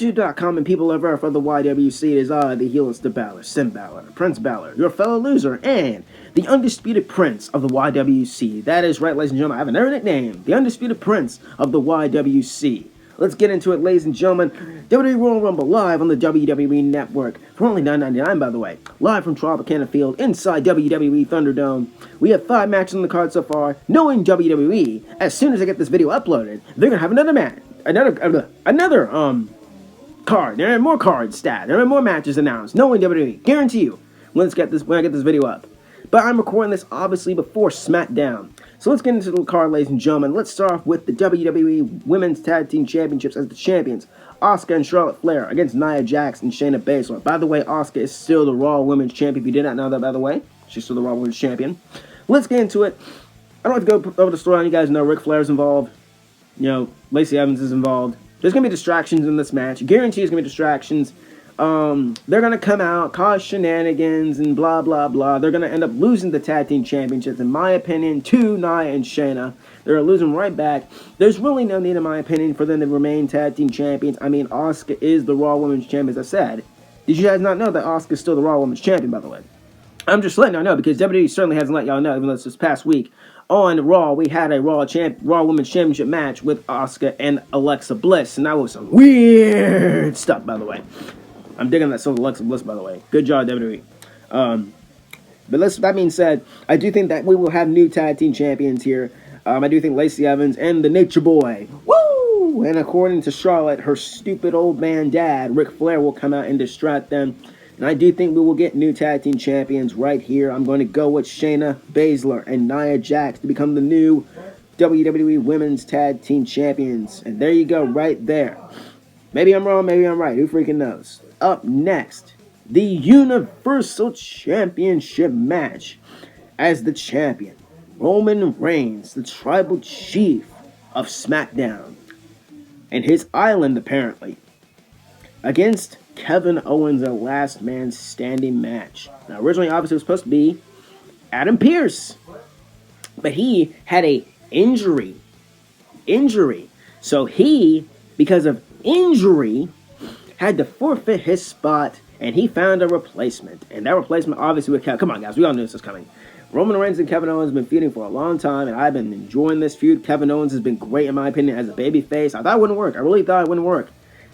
YouTube.com and people of Earth of the YWC, it is I, the heelist of Balor, Sin Balor, Prince Balor, your fellow loser, and the undisputed prince of the YWC. That is right, ladies and gentlemen, I have another nickname, the undisputed prince of the YWC. Let's get into it, ladies and gentlemen. WWE Royal Rumble live on the WWE Network for only $9.99, by the way. Live from Tropicana Field inside WWE Thunderdome. We have 5 matches on the card so far. Knowing WWE, as soon as I get this video uploaded, they're gonna have another match, another card. There are more cards stat. There are more matches announced. Knowing WWE, guarantee you when I get this video up. But I'm recording this obviously before SmackDown. So let's get into the card, ladies and gentlemen. Let's start off with the WWE Women's Tag Team Championships as the champions. Asuka and Charlotte Flair against Nia Jax and Shayna Baszler. By the way, Asuka is still the Raw Women's Champion. If you did not know that, by the way, she's still the Raw Women's Champion. Let's get into it. I don't have to go over the storyline. You guys know Ric Flair's involved. You know, Lacey Evans is involved. There's going to be distractions in this match. Guarantee there's going to be distractions. They're going to come out, cause shenanigans, and blah, blah, blah. They're going to end up losing the Tag Team Championships, in my opinion, to Nia and Shayna. They're losing right back. There's really no need, in my opinion, for them to remain Tag Team Champions. I mean, Asuka is the Raw Women's Champion, as I said. Did you guys not know that Asuka is still the Raw Women's Champion, by the way? I'm just letting y'all know, because WWE certainly hasn't let y'all know, even though it's this past week. On Raw, we had a Raw Women's Championship match with Asuka and Alexa Bliss, and that was some weird stuff, by the way. I'm digging that song, Alexa Bliss, by the way. Good job, WWE. But that being said, I do think that we will have new tag team champions here. I do think Lacey Evans and the Nature Boy, woo! And according to Charlotte, her stupid old man dad, Ric Flair, will come out and distract them. And I do think we will get new tag team champions right here. I'm going to go with Shayna Baszler and Nia Jax to become the new WWE Women's Tag Team Champions. And there you go, right there. Maybe I'm wrong, maybe I'm right. Who freaking knows? Up next, the Universal Championship match. As the champion, Roman Reigns, the tribal chief of SmackDown, and his island, apparently, against Kevin Owens, a last man standing match. Now, originally, obviously, it was supposed to be Adam Pearce, but he had a injury. So he, because of injury, had to forfeit his spot, and he found a replacement. And that replacement, obviously, with Kevin. Come on, guys, we all knew this was coming. Roman Reigns and Kevin Owens have been feuding for a long time, and I've been enjoying this feud. Kevin Owens has been great, in my opinion, as a babyface. I thought it wouldn't work. I really thought it wouldn't work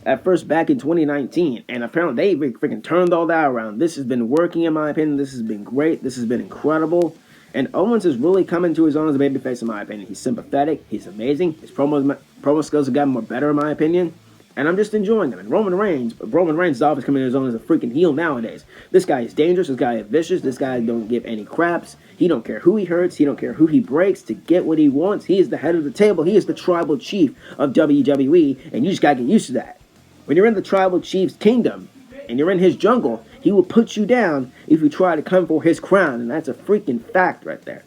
at first back in 2019, and apparently they freaking turned all that around. This has been working, in my opinion. This has been great. This has been incredible. And Owens has really come into his own as a babyface, in my opinion. He's sympathetic. He's amazing. His promo skills have gotten more better, in my opinion. And I'm just enjoying them. And Roman Reigns is obviously coming into his own as a freaking heel nowadays. This guy is dangerous. This guy is vicious. This guy don't give any craps. He don't care who he hurts. He don't care who he breaks to get what he wants. He is the head of the table. He is the tribal chief of WWE. And you just got to get used to that. When you're in the tribal chief's kingdom and you're in his jungle, he will put you down if you try to come for his crown. And that's a freaking fact right there.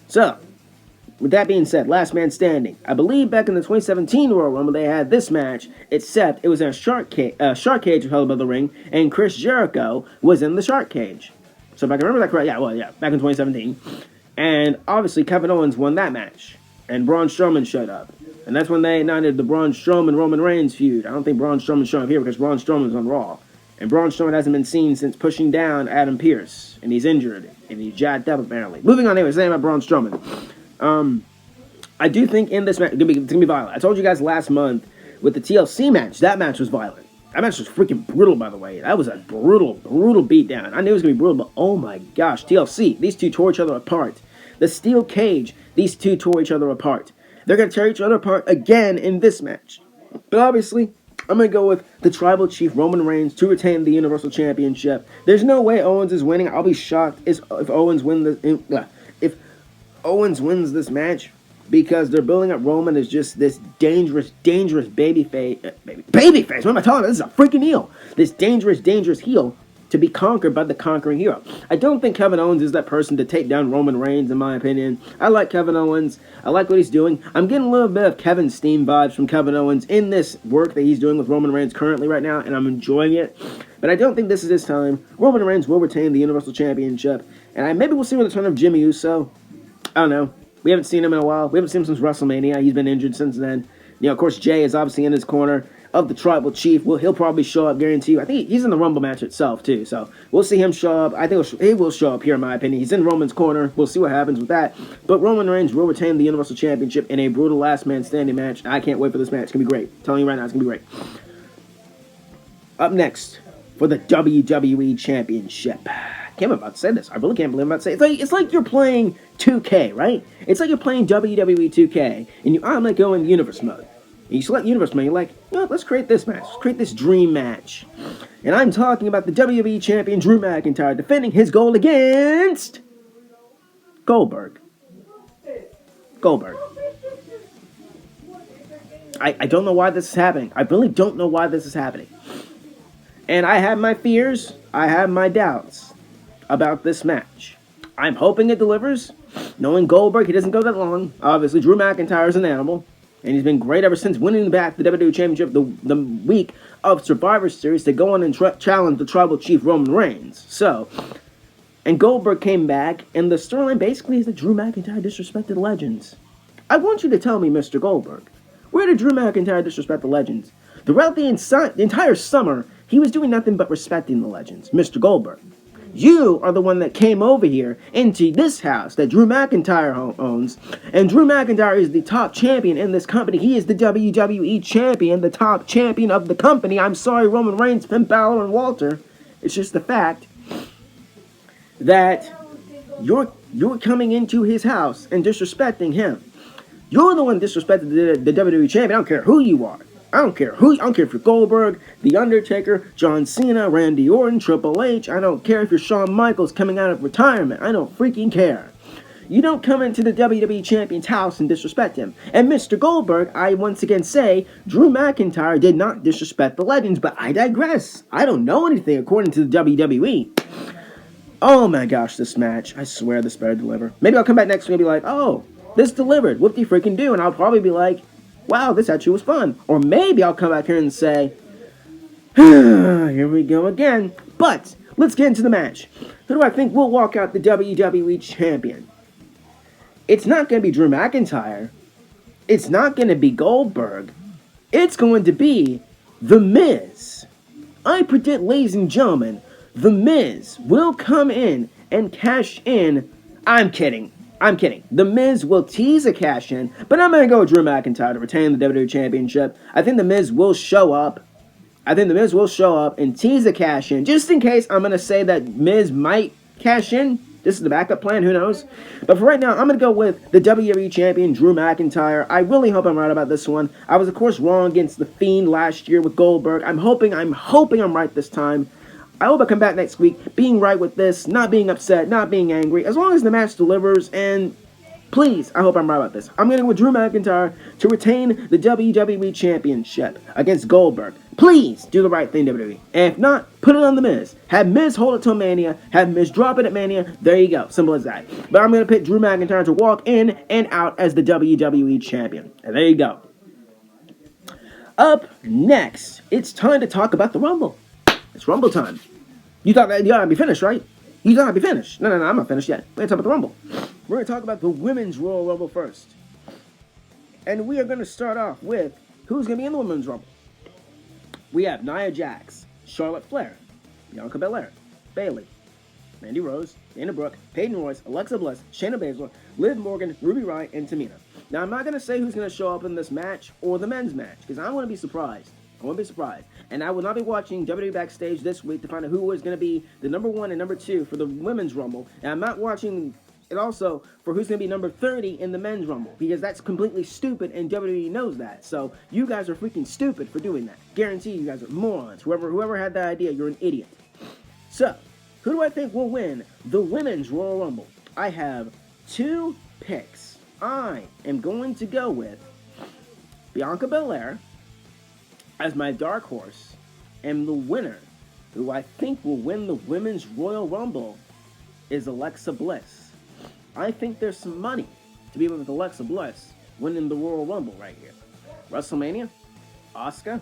So, with that being said, last man standing. I believe back in the 2017 Royal Rumble they had this match, except it was in a shark cage held above the ring, and Chris Jericho was in the shark cage. So if I can remember that correct, back in 2017. And obviously Kevin Owens won that match, and Braun Strowman showed up. And that's when they ignited the Braun Strowman-Roman Reigns feud. I don't think Braun Strowman's showing up here because Braun Strowman's on Raw. And Braun Strowman hasn't been seen since pushing down Adam Pearce. And he's injured. And he's jacked up, apparently. Moving on, anyway, saying about Braun Strowman. I do think in this match, it's going to be violent. I told you guys last month with the TLC match, that match was violent. That match was freaking brutal, by the way. That was a brutal beatdown. I knew it was going to be brutal, but oh my gosh, TLC, these two tore each other apart. The steel cage, these two tore each other apart. They're going to tear each other apart again in this match. But obviously, I'm going to go with the tribal chief Roman Reigns to retain the Universal Championship. There's no way Owens is winning. I'll be shocked if Owens wins this match, because they're building up Roman as just this dangerous babyface. Babyface? What am I talking about? This is a freaking heel. This dangerous heel to be conquered by the conquering hero. I don't think Kevin Owens is that person to take down Roman Reigns, in my opinion. I like Kevin Owens. I like what he's doing. I'm getting a little bit of Kevin Steen vibes from Kevin Owens in this work that he's doing with Roman Reigns currently right now, and I'm enjoying it. But I don't think this is his time. Roman Reigns will retain the Universal Championship, and maybe we'll see the return of Jimmy Uso. I don't know. We haven't seen him in a while. We haven't seen him since WrestleMania. He's been injured since then. You know, of course, Jay is obviously in his corner. of the Tribal Chief. He'll probably show up, guarantee you. I think he's in the Rumble match itself, too. So we'll see him show up. I think he will show up here, in my opinion. He's in Roman's corner. We'll see what happens with that. But Roman Reigns will retain the Universal Championship in a brutal last man standing match. I can't wait for this match. It's going to be great. I'm telling you right now, it's going to be great. Up next, for the WWE Championship. I can't believe I'm about to say this. I really can't believe I'm about to say it. It's like you're playing 2K, right? It's like you're playing WWE 2K, and you automatically go in universe mode. And you select universe mode, you're like, let's create this match. Let's create this dream match. And I'm talking about the WWE Champion Drew McIntyre defending his gold against Goldberg. I don't know why this is happening. I really don't know why this is happening. And I have my fears. I have my doubts about this match. I'm hoping it delivers. Knowing Goldberg, he doesn't go that long. Obviously, Drew McIntyre is an animal. And he's been great ever since winning back the WWE Championship the week of Survivor Series to go on and challenge the Tribal Chief Roman Reigns. So, and Goldberg came back, and the storyline basically is that Drew McIntyre disrespected legends. I want you to tell me, Mr. Goldberg, where did Drew McIntyre disrespect the legends? Throughout the entire summer, he was doing nothing but respecting the legends. Mr. Goldberg, you are the one that came over here into this house that Drew McIntyre owns, and Drew McIntyre is the top champion in this company. He is the WWE champion, the top champion of the company. I'm sorry, Roman Reigns, Finn Balor, and Walter. It's just the fact that you're coming into his house and disrespecting him. You're the one disrespecting the WWE champion. I don't care who you are. I don't care if you're Goldberg, The Undertaker, John Cena, Randy Orton, Triple H. I don't care if you're Shawn Michaels coming out of retirement. I don't freaking care. You don't come into the WWE Champion's house and disrespect him. And Mr. Goldberg, I once again say, Drew McIntyre did not disrespect the legends, but I digress. I don't know anything according to the WWE. Oh my gosh, this match. I swear this better deliver. Maybe I'll come back next week and be like, oh, this delivered. Whoop-de-freaking-do. And I'll probably be like, wow, this actually was fun. Or maybe I'll come back here and say, here we go again. But let's get into the match. Who do I think will walk out the WWE Champion? It's not going to be Drew McIntyre. It's not going to be Goldberg. It's going to be The Miz. I predict, ladies and gentlemen, The Miz will come in and cash in. I'm kidding. The Miz will tease a cash-in, but I'm going to go with Drew McIntyre to retain the WWE Championship. I think The Miz will show up. And tease a cash-in. Just in case, I'm going to say that Miz might cash in. This is the backup plan, who knows? But for right now, I'm going to go with the WWE Champion, Drew McIntyre. I really hope I'm right about this one. I was, of course, wrong against The Fiend last year with Goldberg. I'm hoping I'm right this time. I hope I come back next week being right with this, not being upset, not being angry, as long as the match delivers, and please, I hope I'm right about this. I'm going to go with Drew McIntyre to retain the WWE Championship against Goldberg. Please do the right thing, WWE. And if not, put it on The Miz. Have Miz hold it till Mania. Have Miz drop it at Mania. There you go. Simple as that. But I'm going to pick Drew McIntyre to walk in and out as the WWE Champion. And there you go. Up next, it's time to talk about the Rumble. It's Rumble time. You thought I'd be finished, right? You thought I'd be finished. No, I'm not finished yet. We're going to talk about the Rumble. We're going to talk about the Women's Royal Rumble first. And we are going to start off with who's going to be in the Women's Rumble. We have Nia Jax, Charlotte Flair, Bianca Belair, Bayley, Mandy Rose, Dana Brooke, Peyton Royce, Alexa Bliss, Shayna Baszler, Liv Morgan, Ruby Riott, and Tamina. Now, I'm not going to say who's going to show up in this match or the men's match, because I want to be surprised. And I will not be watching WWE Backstage this week to find out who is going to be the number 1 and number 2 for the Women's Rumble. And I'm not watching it also for who's going to be number 30 in the Men's Rumble, because that's completely stupid, and WWE knows that. So you guys are freaking stupid for doing that. Guarantee you guys are morons. Whoever had that idea, you're an idiot. So, who do I think will win the Women's Royal Rumble? I have 2 picks. I am going to go with Bianca Belair as my dark horse, and the winner, who I think will win the Women's Royal Rumble, is Alexa Bliss. I think there's some money to be with Alexa Bliss winning the Royal Rumble right here. WrestleMania, Asuka,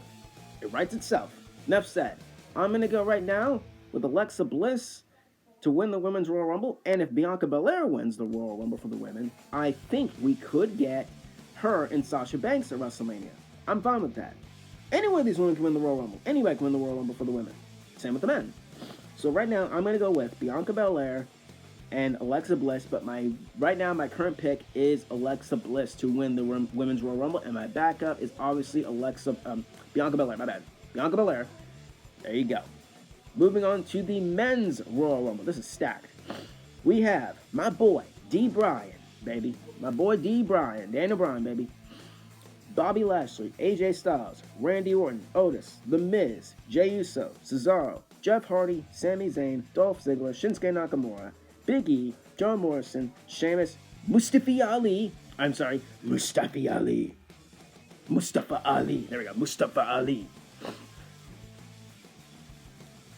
it writes itself. Enough said. I'm going to go right now with Alexa Bliss to win the Women's Royal Rumble, and if Bianca Belair wins the Royal Rumble for the women, I think we could get her and Sasha Banks at WrestleMania. I'm fine with that. Any one of these women can win the Royal Rumble. Anybody can win the Royal Rumble for the women. Same with the men. So right now, I'm going to go with Bianca Belair and Alexa Bliss, but right now my current pick is Alexa Bliss to win the Women's Royal Rumble, and my backup is obviously Bianca Belair, my bad. Bianca Belair. There you go. Moving on to the Men's Royal Rumble. This is stacked. We have my boy, D. Bryan, baby. My boy, D. Bryan. Daniel Bryan, baby. Bobby Lashley, AJ Styles, Randy Orton, Otis, The Miz, Jey Uso, Cesaro, Jeff Hardy, Sami Zayn, Dolph Ziggler, Shinsuke Nakamura, Big E, John Morrison, Sheamus, Mustafa Ali. Mustafa Ali. There we go. Mustafa Ali.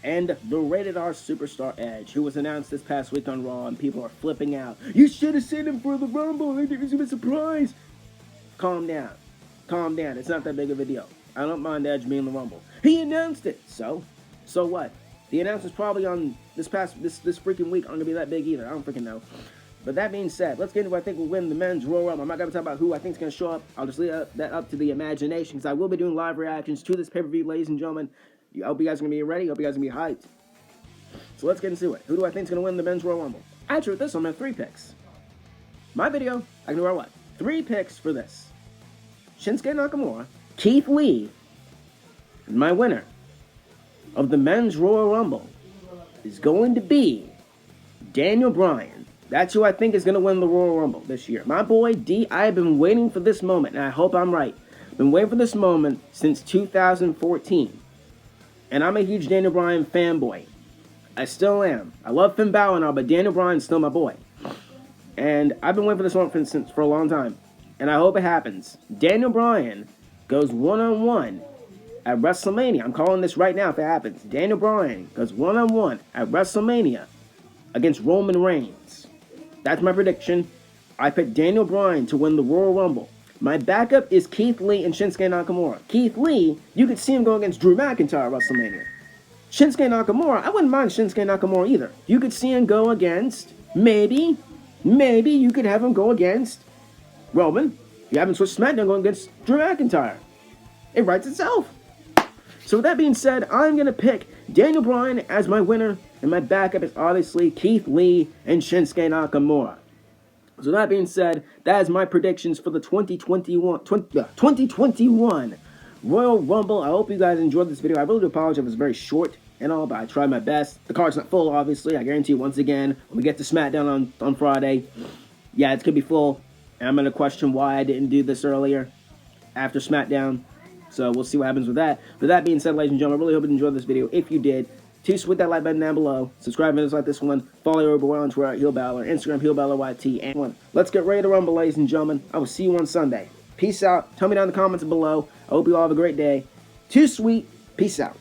And the Rated R Superstar Edge, who was announced this past week on Raw, and people are flipping out. You should have seen him for the Rumble. It was a surprise. Calm down. Calm down. It's not that big of a deal. I don't mind Edge being in the Rumble. He announced it. So what? The announcement's probably on this freaking week aren't going to be that big either. I don't freaking know. But that being said, let's get into what I think will win the Men's Royal Rumble. I'm not going to talk about who I think is going to show up. I'll just leave that up to the imagination, because I will be doing live reactions to this pay-per-view, ladies and gentlemen. I hope you guys are going to be ready. I hope you guys are going to be hyped. So let's get into it. Who do I think is going to win the Men's Royal Rumble? Actually, with this one, I have 3 picks. My video, I can do what? 3 picks for this. Shinsuke Nakamura, Keith Lee, and my winner of the Men's Royal Rumble is going to be Daniel Bryan. That's who I think is going to win the Royal Rumble this year. My boy D, I have been waiting for this moment, and I hope I'm right. Been waiting for this moment since 2014. And I'm a huge Daniel Bryan fanboy. I still am. I love Finn Balor and all, but Daniel Bryan's still my boy. And I've been waiting for this moment for a long time. And I hope it happens. Daniel Bryan goes one-on-one at WrestleMania. I'm calling this right now if it happens. Daniel Bryan goes one-on-one at WrestleMania against Roman Reigns. That's my prediction. I picked Daniel Bryan to win the Royal Rumble. My backup is Keith Lee and Shinsuke Nakamura. Keith Lee, you could see him go against Drew McIntyre at WrestleMania. Shinsuke Nakamura, I wouldn't mind Shinsuke Nakamura either. You could see him go against, maybe you could have him go against Roman. You have him switch SmackDown going against Drew McIntyre. It writes itself. So with that being said, I'm going to pick Daniel Bryan as my winner, and my backup is obviously Keith Lee and Shinsuke Nakamura. So that being said, that is my predictions for the 2021 Royal Rumble. I hope you guys enjoyed this video. I really do apologize if it was very short and all, but I tried my best. The card's not full, obviously. I guarantee you, once again, when we get to SmackDown on Friday, yeah, it's going to be full. And I'm going to question why I didn't do this earlier after SmackDown. So we'll see what happens with that. But that being said, ladies and gentlemen, I really hope you enjoyed this video. If you did, please hit that like button down below. Subscribe to videos like this one. Follow your boy on Twitter at Heel Balor, Instagram Heel Balor YT, and one. Let's get ready to rumble, ladies and gentlemen. I will see you on Sunday. Peace out. Tell me down in the comments below. I hope you all have a great day. Too sweet. Peace out.